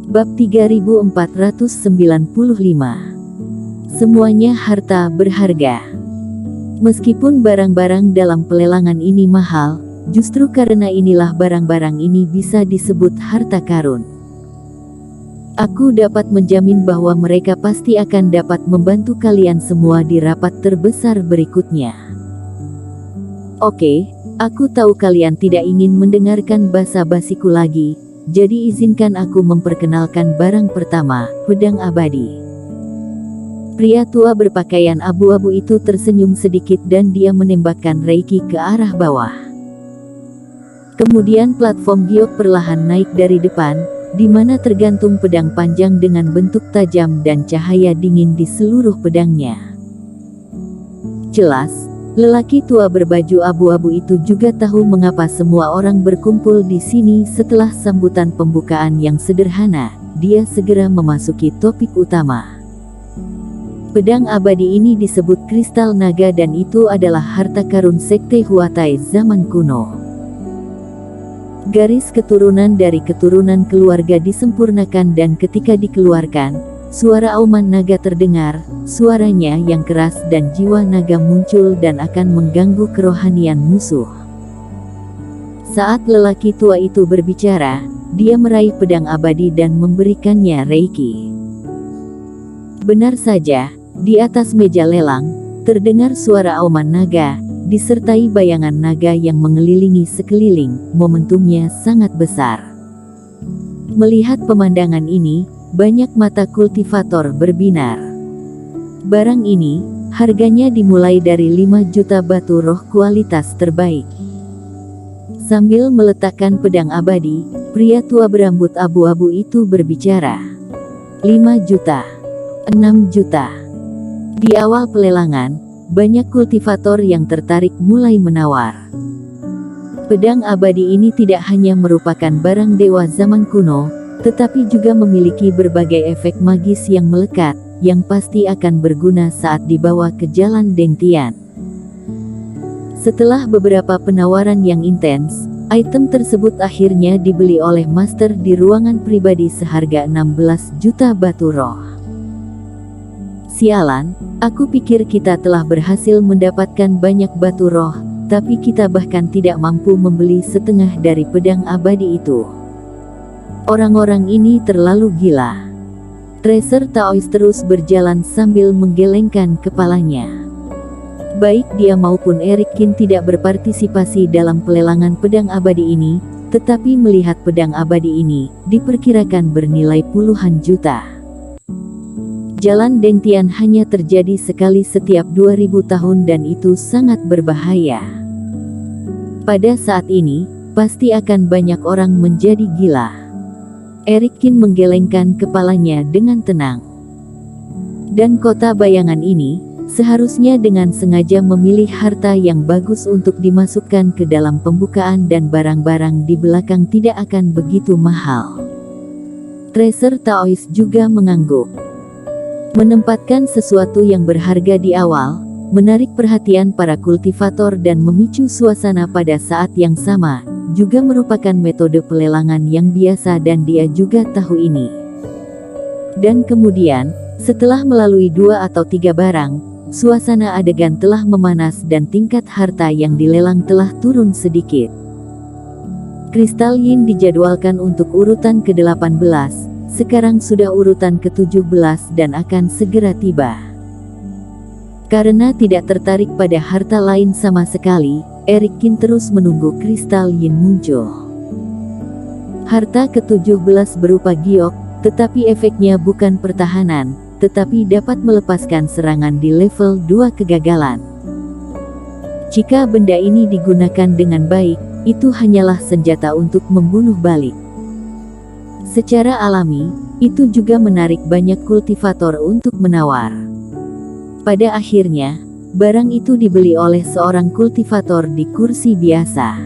Bab 3495. Semuanya harta berharga. Meskipun barang-barang dalam pelelangan ini mahal, justru karena inilah barang-barang ini bisa disebut harta karun. Aku dapat menjamin bahwa mereka pasti akan dapat membantu kalian semua di rapat terbesar berikutnya. Oke, aku tahu kalian tidak ingin mendengarkan basa-basiku lagi, jadi izinkan aku memperkenalkan barang pertama, pedang abadi. Pria tua berpakaian abu-abu itu tersenyum sedikit dan dia menembakkan reiki ke arah bawah. Kemudian platform giok perlahan naik dari depan, di mana tergantung pedang panjang dengan bentuk tajam dan cahaya dingin di seluruh pedangnya. Jelas, lelaki tua berbaju abu-abu itu juga tahu mengapa semua orang berkumpul di sini. Setelah sambutan pembukaan yang sederhana, dia segera memasuki topik utama. Pedang abadi ini disebut kristal naga dan itu adalah harta karun sekte Huatai zaman kuno. Garis keturunan dari keturunan keluarga disempurnakan dan ketika dikeluarkan, suara auman naga terdengar, suaranya yang keras dan jiwa naga muncul dan akan mengganggu kerohanian musuh. Saat lelaki tua itu berbicara, dia meraih pedang abadi dan memberikannya reiki. Benar saja, di atas meja lelang, terdengar suara auman naga, disertai bayangan naga yang mengelilingi sekeliling. Momentumnya sangat besar. Melihat pemandangan ini, banyak mata kultivator berbinar. Barang ini, harganya dimulai dari 5 juta batu roh kualitas terbaik. Sambil meletakkan pedang abadi, pria tua berambut abu-abu itu berbicara. 5 juta. 6 juta. Di awal pelelangan, banyak kultivator yang tertarik mulai menawar. Pedang abadi ini tidak hanya merupakan barang dewa zaman kuno, tetapi juga memiliki berbagai efek magis yang melekat, yang pasti akan berguna saat dibawa ke jalan Dengtian. Setelah beberapa penawaran yang intens, item tersebut akhirnya dibeli oleh master di ruangan pribadi seharga 16 juta batu roh. Sialan, aku pikir kita telah berhasil mendapatkan banyak batu roh, tapi kita bahkan tidak mampu membeli setengah dari pedang abadi itu. Orang-orang ini terlalu gila. Tracer Taois terus berjalan sambil menggelengkan kepalanya. Baik dia maupun Erikin tidak berpartisipasi dalam pelelangan pedang abadi ini, tetapi melihat pedang abadi ini, diperkirakan bernilai puluhan juta. Jalan Dengtian hanya terjadi sekali setiap 2000 tahun dan itu sangat berbahaya. Pada saat ini, pasti akan banyak orang menjadi gila. Erikin menggelengkan kepalanya dengan tenang. Dan kota bayangan ini, seharusnya dengan sengaja memilih harta yang bagus untuk dimasukkan ke dalam pembukaan dan barang-barang di belakang tidak akan begitu mahal. Tracer Taois juga mengangguk. Menempatkan sesuatu yang berharga di awal, menarik perhatian para kultivator dan memicu suasana pada saat yang sama, juga merupakan metode pelelangan yang biasa dan dia juga tahu ini. Dan kemudian, setelah melalui 2 atau 3 barang, suasana adegan telah memanas dan tingkat harta yang dilelang telah turun sedikit. Kristal Yin dijadwalkan untuk urutan ke-18. Sekarang sudah urutan ke-17 dan akan segera tiba. Karena tidak tertarik pada harta lain sama sekali, Erikin terus menunggu kristal Yin muncul. Harta ke-17 berupa giok, tetapi efeknya bukan pertahanan, tetapi dapat melepaskan serangan di level 2 kegagalan. Jika benda ini digunakan dengan baik, itu hanyalah senjata untuk membunuh balik. Secara alami, itu juga menarik banyak kultivator untuk menawar. Pada akhirnya, barang itu dibeli oleh seorang kultivator di kursi biasa.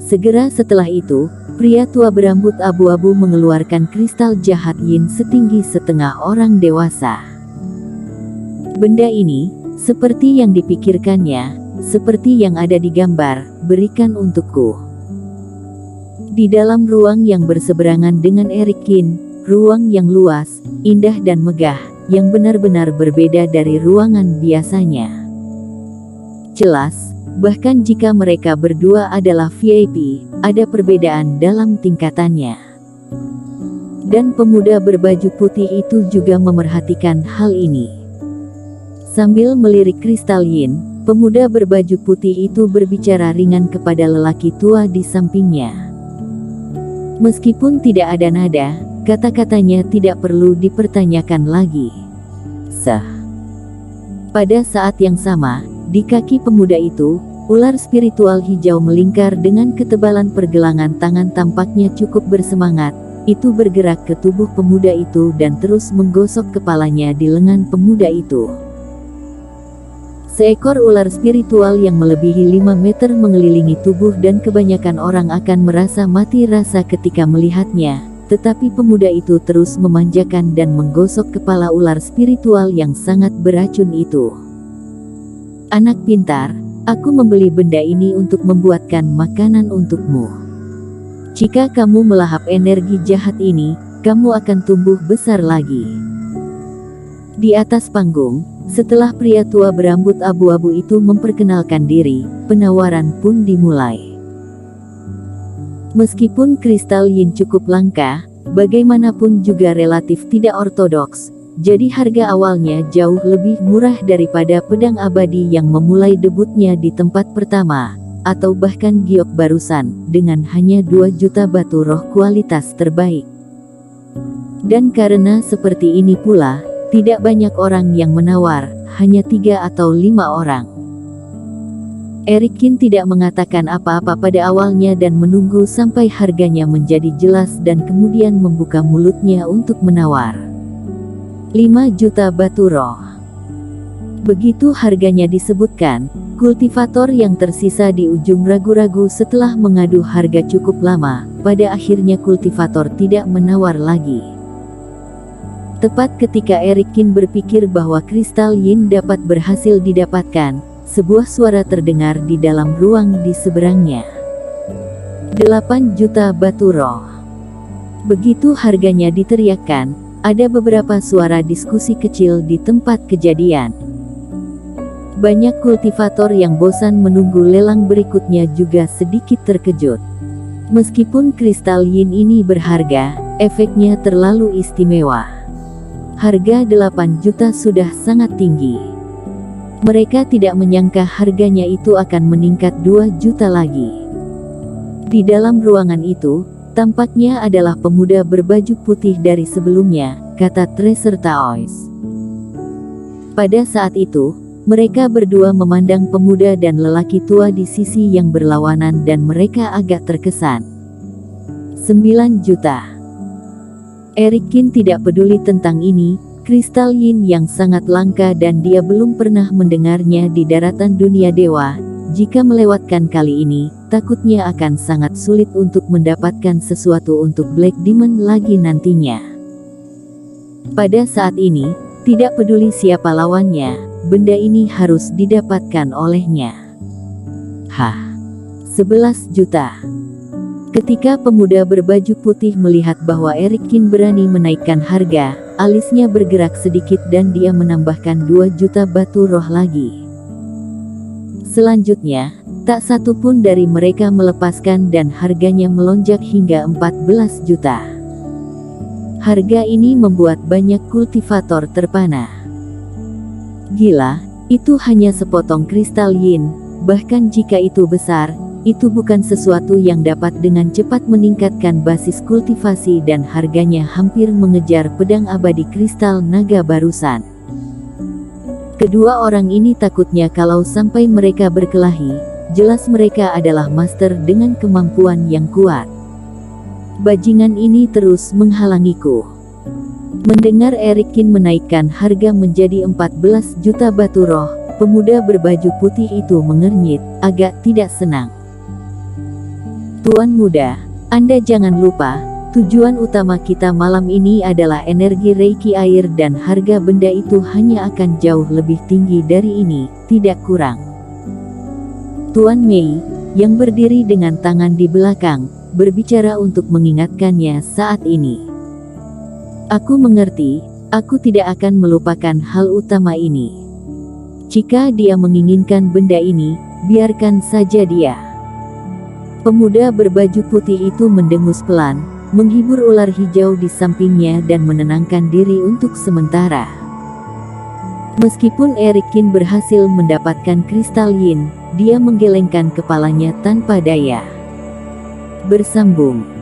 Segera setelah itu, pria tua berambut abu-abu mengeluarkan kristal jahat Yin setinggi setengah orang dewasa. Benda ini, seperti yang dipikirkannya, seperti yang ada di gambar, berikan untukku. Di dalam ruang yang berseberangan dengan Erikin, ruang yang luas, indah dan megah, yang benar-benar berbeda dari ruangan biasanya. Jelas, bahkan jika mereka berdua adalah VIP, ada perbedaan dalam tingkatannya. Dan pemuda berbaju putih itu juga memerhatikan hal ini. Sambil melirik Kristal Yin, pemuda berbaju putih itu berbicara ringan kepada lelaki tua di sampingnya. Meskipun tidak ada nada, kata-katanya tidak perlu dipertanyakan lagi. Pada saat yang sama, di kaki pemuda itu, ular spiritual hijau melingkar dengan ketebalan pergelangan tangan tampaknya cukup bersemangat. Itu bergerak ke tubuh pemuda itu dan terus menggosok kepalanya di lengan pemuda itu. Seekor ular spiritual yang melebihi 5 meter mengelilingi tubuh dan kebanyakan orang akan merasa mati rasa ketika melihatnya, tetapi pemuda itu terus memanjakan dan menggosok kepala ular spiritual yang sangat beracun itu. Anak pintar, aku membeli benda ini untuk membuatkan makanan untukmu. Jika kamu melahap energi jahat ini, kamu akan tumbuh besar lagi. Di atas panggung, setelah pria tua berambut abu-abu itu memperkenalkan diri, penawaran pun dimulai. Meskipun Kristal Yin cukup langka, bagaimanapun juga relatif tidak ortodoks, jadi harga awalnya jauh lebih murah daripada pedang abadi yang memulai debutnya di tempat pertama, atau bahkan giok barusan, dengan hanya 2 juta batu roh kualitas terbaik. Dan karena seperti ini pula, tidak banyak orang yang menawar, hanya 3 atau 5 orang. Erikin tidak mengatakan apa-apa pada awalnya dan menunggu sampai harganya menjadi jelas dan kemudian membuka mulutnya untuk menawar. 5 juta batu roh. Begitu harganya disebutkan, kultivator yang tersisa di ujung ragu-ragu setelah mengadu harga cukup lama, pada akhirnya kultivator tidak menawar lagi. Tepat ketika Erikin berpikir bahwa Kristal Yin dapat berhasil didapatkan, sebuah suara terdengar di dalam ruang di seberangnya. 8 juta batu roh. Begitu harganya diteriakkan, ada beberapa suara diskusi kecil di tempat kejadian. Banyak kultivator yang bosan menunggu lelang berikutnya juga sedikit terkejut. Meskipun Kristal Yin ini berharga, efeknya terlalu istimewa. Harga 8 juta sudah sangat tinggi. Mereka tidak menyangka harganya itu akan meningkat 2 juta lagi. Di dalam ruangan itu, tampaknya adalah pemuda berbaju putih dari sebelumnya, kata Tracer Taois. Pada saat itu, mereka berdua memandang pemuda dan lelaki tua di sisi yang berlawanan dan mereka agak terkesan. 9 juta. Erikin tidak peduli tentang ini, Kristal Yin yang sangat langka dan dia belum pernah mendengarnya di daratan dunia dewa. Jika melewatkan kali ini, takutnya akan sangat sulit untuk mendapatkan sesuatu untuk Black Demon lagi nantinya. Pada saat ini, tidak peduli siapa lawannya, benda ini harus didapatkan olehnya. 11 juta. Ketika pemuda berbaju putih melihat bahwa Erikin berani menaikkan harga, alisnya bergerak sedikit dan dia menambahkan 2 juta batu roh lagi. Selanjutnya, tak satu pun dari mereka melepaskan dan harganya melonjak hingga 14 juta. Harga ini membuat banyak kultivator terpana. Gila, itu hanya sepotong Kristal Yin, bahkan jika itu besar, itu bukan sesuatu yang dapat dengan cepat meningkatkan basis kultivasi dan harganya hampir mengejar pedang abadi kristal naga barusan. Kedua orang ini takutnya kalau sampai mereka berkelahi, jelas mereka adalah master dengan kemampuan yang kuat. Bajingan ini terus menghalangiku. Mendengar Erikin menaikkan harga menjadi 14 juta batu roh, pemuda berbaju putih itu mengernyit, agak tidak senang. Tuan muda, Anda jangan lupa, tujuan utama kita malam ini adalah energi Reiki air dan harga benda itu hanya akan jauh lebih tinggi dari ini, tidak kurang. Tuan Mei, yang berdiri dengan tangan di belakang, berbicara untuk mengingatkannya saat ini. Aku mengerti, aku tidak akan melupakan hal utama ini. Jika dia menginginkan benda ini, biarkan saja dia. Pemuda berbaju putih itu mendengus pelan, menghibur ular hijau di sampingnya dan menenangkan diri untuk sementara. Meskipun Erikin berhasil mendapatkan kristal yin, dia menggelengkan kepalanya tanpa daya. Bersambung.